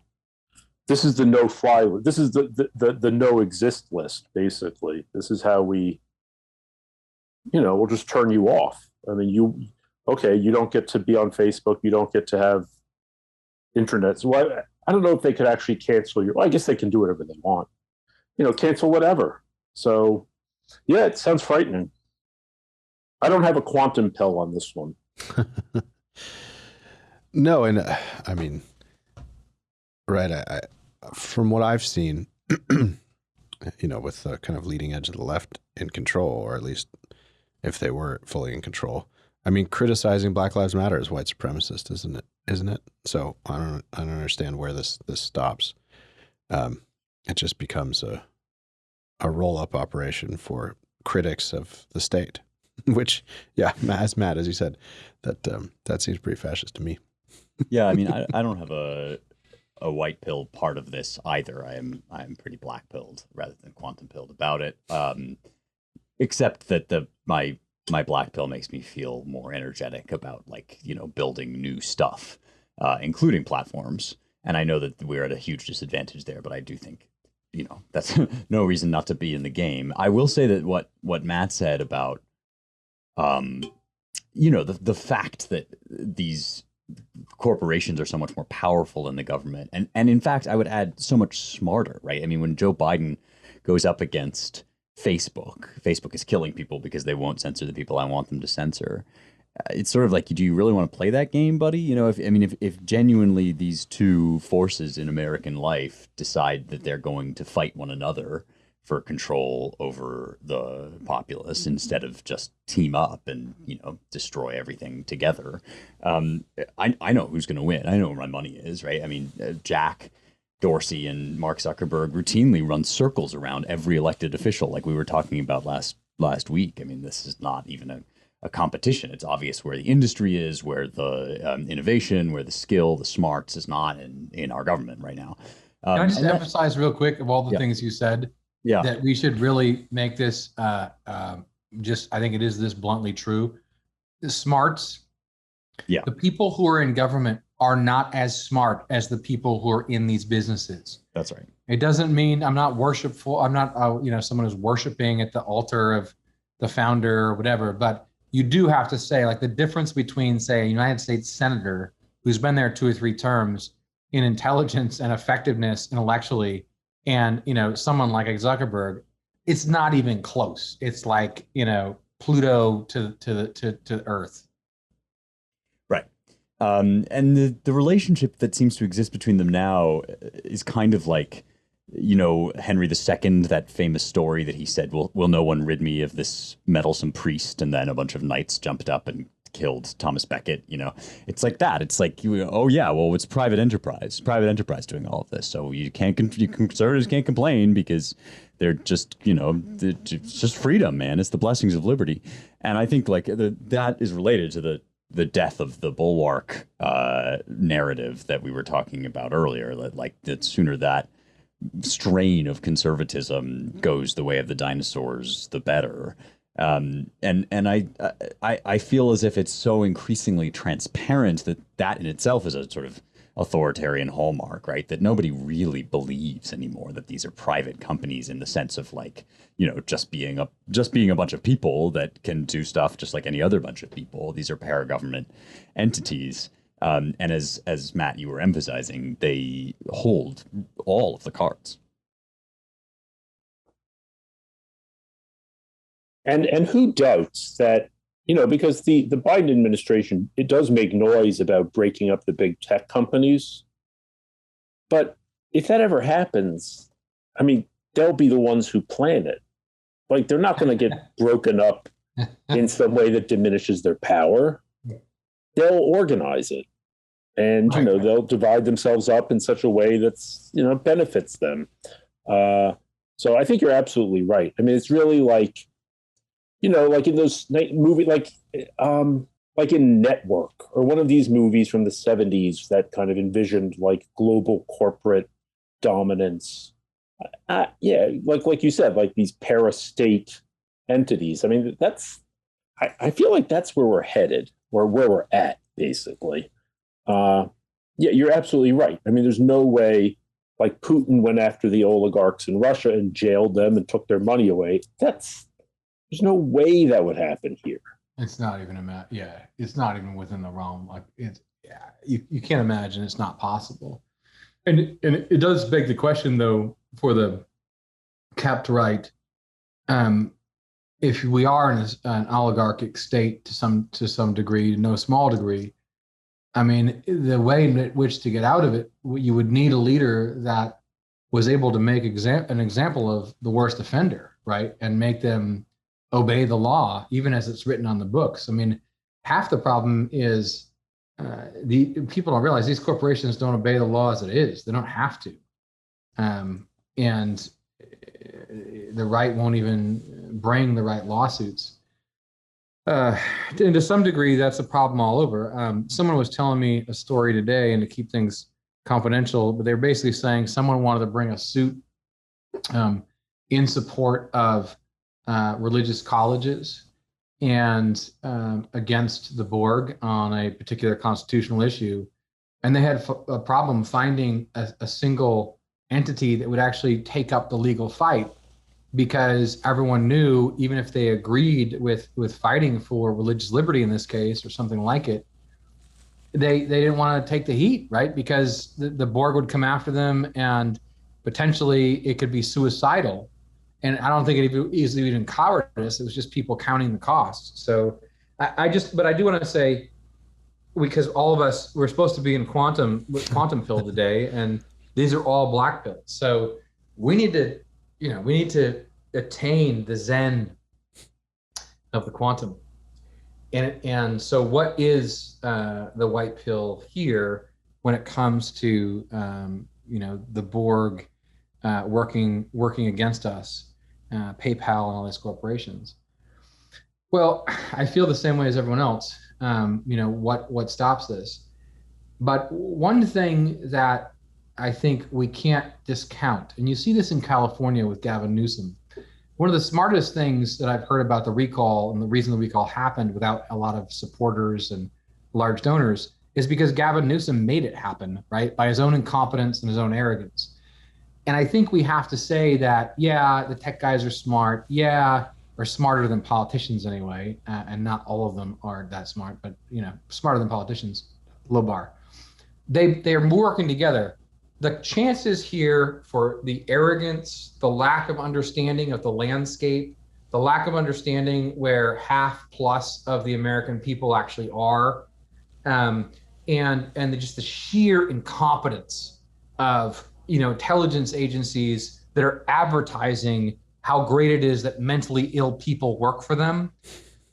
this is the no-fly list. This is the no-exist list, basically. This is how we, we'll just turn you off. I mean, you don't get to be on Facebook. You don't get to have internet. So I don't know if they could actually cancel well, I guess they can do whatever they want. Cancel whatever. So, yeah, it sounds frightening. I don't have a quantum pill on this one. No, and I mean, right. I from what I've seen, with the kind of leading edge of the left in control, or at least if they were fully in control. I mean, criticizing Black Lives Matter is white supremacist, isn't it? So I don't understand where this stops. It just becomes a roll-up operation for critics of the state, which, yeah, as Matt, as you said, that seems pretty fascist to me. Yeah, I mean, I don't have a white pill part of this either. I'm pretty black pilled rather than quantum pilled about it. Except that my black pill makes me feel more energetic about building new stuff, including platforms. And I know that we're at a huge disadvantage there, but I do think that's no reason not to be in the game. I will say that what Matt said about the fact that these corporations are so much more powerful than the government, and in fact I would add so much smarter, right? I mean, when Joe Biden goes up against Facebook is killing people because they won't censor the people I want them to censor. It's sort of like, do you really want to play that game, buddy? If genuinely these two forces in American life decide that they're going to fight one another for control over the populace instead of just team up and destroy everything together, I know who's going to win. I know where my money is, right? I mean, Jack Dorsey and Mark Zuckerberg routinely run circles around every elected official, like we were talking about last week. I mean, this is not even a competition. It's obvious where the industry is, where the innovation, where the skill, the smarts is not in our government right now. Can I just emphasize real quick of all the things you said? Yeah, that we should really make this I think it is this bluntly true. The smarts, the people who are in government are not as smart as the people who are in these businesses. That's right. It doesn't mean I'm not worshipful. I'm not, someone who's worshiping at the altar of the founder or whatever. But you do have to say, like, the difference between, say, a United States senator who's been there 2 or 3 terms in intelligence and effectiveness intellectually, and someone like a Zuckerberg, it's not even close. It's like Pluto to Earth. Right. And the relationship that seems to exist between them now is kind of like, Henry II, that famous story that he said, will no one rid me of this meddlesome priest? And then a bunch of knights jumped up and killed Thomas Becket. It's like that. It's like, it's private enterprise doing all of this. So you conservatives can't complain because they're just, it's just freedom, man. It's the blessings of liberty. And I think that is related to the death of the bulwark narrative that we were talking about earlier. Like the sooner that strain of conservatism goes the way of the dinosaurs, the better. And I feel as if it's so increasingly transparent that in itself is a sort of authoritarian hallmark, right? That nobody really believes anymore that these are private companies in the sense of like, just being a bunch of people that can do stuff just like any other bunch of people. These are paragovernment entities. And as Matt, you were emphasizing, they hold all of the cards. And who doubts that, because the Biden administration, it does make noise about breaking up the big tech companies. But if that ever happens, I mean, they'll be the ones who plan it. Like, they're not going to get broken up in some way that diminishes their power. They'll organize it. And, they'll divide themselves up in such a way that's, benefits them. So I think you're absolutely right. I mean, it's really like, like in those movies, like in Network, or one of these movies from the 70s that kind of envisioned like global corporate dominance. Yeah, like you said, like these parastate entities. I mean, I feel like that's where we're headed, or where we're at, basically. Yeah, you're absolutely right. I mean, there's no way, like Putin went after the oligarchs in Russia and jailed them and took their money away. There's no way that would happen here. It's not even it's not even within the realm. Like you can't imagine. It's not possible. And it does beg the question, though, for the capped right, if we are in an oligarchic state to some degree, no small degree, I mean, the way in which to get out of it, you would need a leader that was able to make an example of the worst offender, right, and make them obey the law, even as it's written on the books. I mean, half the problem is the people don't realize these corporations don't obey the law as it is. They don't have to. And the right won't even bring the right lawsuits. And to some degree, that's a problem all over. Someone was telling me a story today, and to keep things confidential, but they were basically saying someone wanted to bring a suit in support of religious colleges and against the Borg on a particular constitutional issue. And they had a problem finding a single entity that would actually take up the legal fight, because everyone knew, even if they agreed with fighting for religious liberty in this case or something like it, they didn't want to take the heat, right? Because the Borg would come after them, and potentially it could be suicidal. And I don't think it easily even cowardice. It was just people counting the costs. So but I do want to say, because all of us, we're supposed to be in quantum pill today, and these are all black pills. So we need to attain the Zen of the quantum. And so what is the white pill here when it comes to the Borg working against us, PayPal and all these corporations? Well, I feel the same way as everyone else. What stops this? But one thing that I think we can't discount, and you see this in California with Gavin Newsom. One of the smartest things that I've heard about the recall, and the reason the recall happened without a lot of supporters and large donors, is because Gavin Newsom made it happen, right? By his own incompetence and his own arrogance. And I think we have to say that, yeah, the tech guys are smart. Yeah, or smarter than politicians anyway. And not all of them are that smart, but smarter than politicians, low bar. They're working together. The chances here for the arrogance, the lack of understanding of the landscape, the lack of understanding where half plus of the American people actually are, and just the sheer incompetence of intelligence agencies that are advertising how great it is that mentally ill people work for them.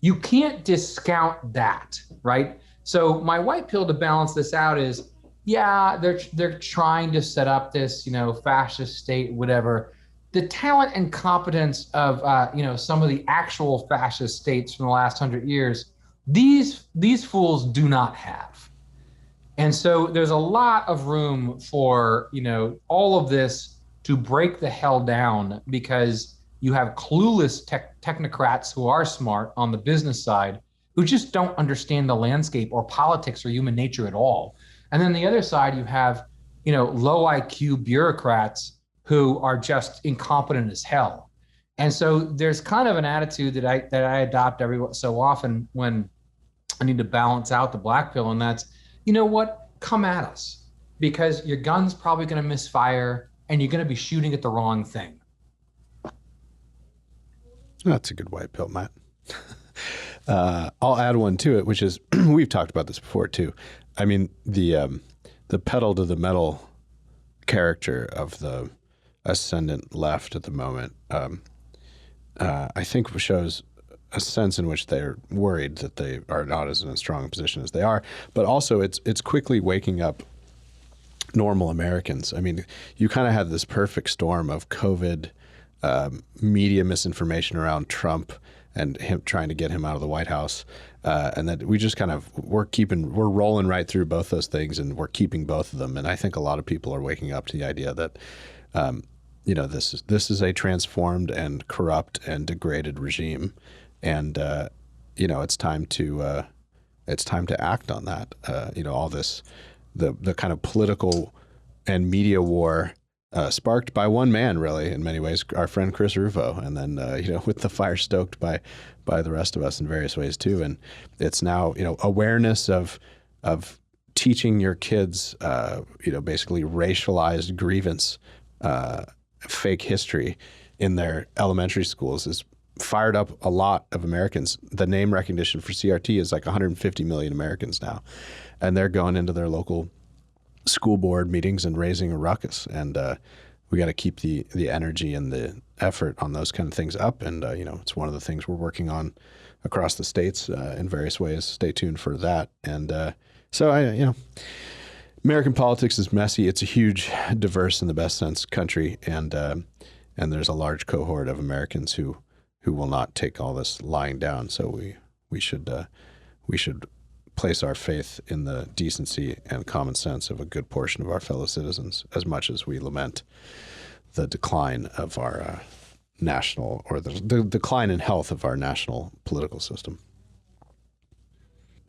You can't discount that, right? So my white pill to balance this out is, yeah, they're trying to set up this, fascist state, whatever. The talent and competence of, some of the actual fascist states from the last 100 years These fools do not have. And so there's a lot of room for, all of this to break the hell down, because you have clueless technocrats who are smart on the business side who just don't understand the landscape or politics or human nature at all. And then the other side, you have, low IQ bureaucrats who are just incompetent as hell. And so there's kind of an attitude that I adopt every so often when I need to balance out the black pill, and that's, you know what, come at us, because your gun's probably going to misfire and you're going to be shooting at the wrong thing. That's a good white pill, Matt. I'll add one to it, which is, we've talked about this before too. I mean, the pedal to the metal character of the ascendant left at the moment, I think shows a sense in which they're worried that they are not as in a strong position as they are, but also it's quickly waking up normal Americans. I mean, you kind of had this perfect storm of COVID, media misinformation around Trump and him trying to get him out of the White House, and that we just kind of we're rolling right through both those things, and we're keeping both of them. And I think a lot of people are waking up to the idea that this is a transformed and corrupt and degraded regime, and it's time to act on that. All this the kind of political and media war sparked by one man, really, in many ways, our friend Chris Rufo, and then with the fire stoked by the rest of us in various ways too. And it's now awareness of teaching your kids basically racialized grievance, fake history in their elementary schools is fired up a lot of Americans. The name recognition for CRT is like 150 million Americans now, and they're going into their local school board meetings and raising a ruckus. And we got to keep the energy and the effort on those kind of things up. And it's one of the things we're working on across the states in various ways. Stay tuned for that. And American politics is messy. It's a huge, diverse, in the best sense, country, and there's a large cohort of Americans who will not take all this lying down. So we should place our faith in the decency and common sense of a good portion of our fellow citizens, as much as we lament the decline of our national, or the decline in health of our national political system.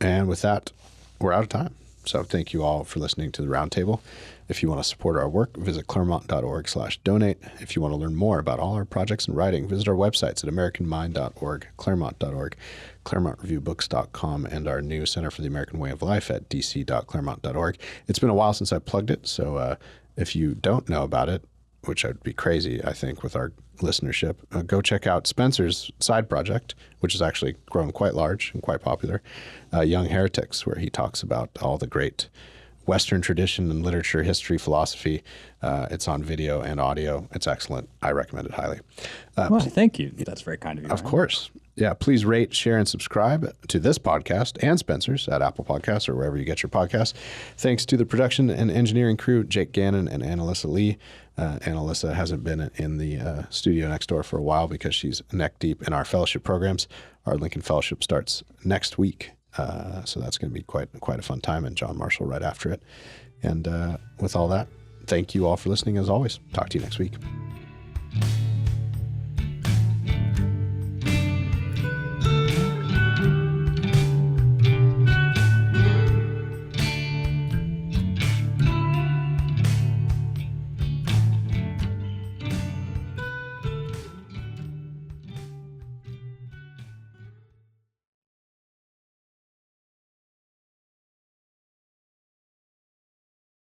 And with that, we're out of time. So thank you all for listening to the Roundtable. If you want to support our work, visit claremont.org/donate. If you want to learn more about all our projects and writing, visit our websites at americanmind.org, claremont.org, claremontreviewbooks.com, and our new Center for the American Way of Life at dc.claremont.org. It's been a while since I plugged it, so if you don't know about it, which would be crazy, I think, with our listenership, go check out Spencer's side project, which has actually grown quite large and quite popular, Young Heretics, where he talks about all the great Western tradition and literature, history, philosophy. It's on video and audio. It's excellent. I recommend it highly. Well, thank you. That's very kind of you. Of course. Yeah, please rate, share, and subscribe to this podcast and Spencer's at Apple Podcasts or wherever you get your podcasts. Thanks to the production and engineering crew, Jake Gannon and Annalisa Lee. Annalisa hasn't been in the studio next door for a while because she's neck deep in our fellowship programs. Our Lincoln Fellowship starts next week, so that's going to be quite a fun time, and John Marshall right after it. And with all that, thank you all for listening as always. Talk to you next week.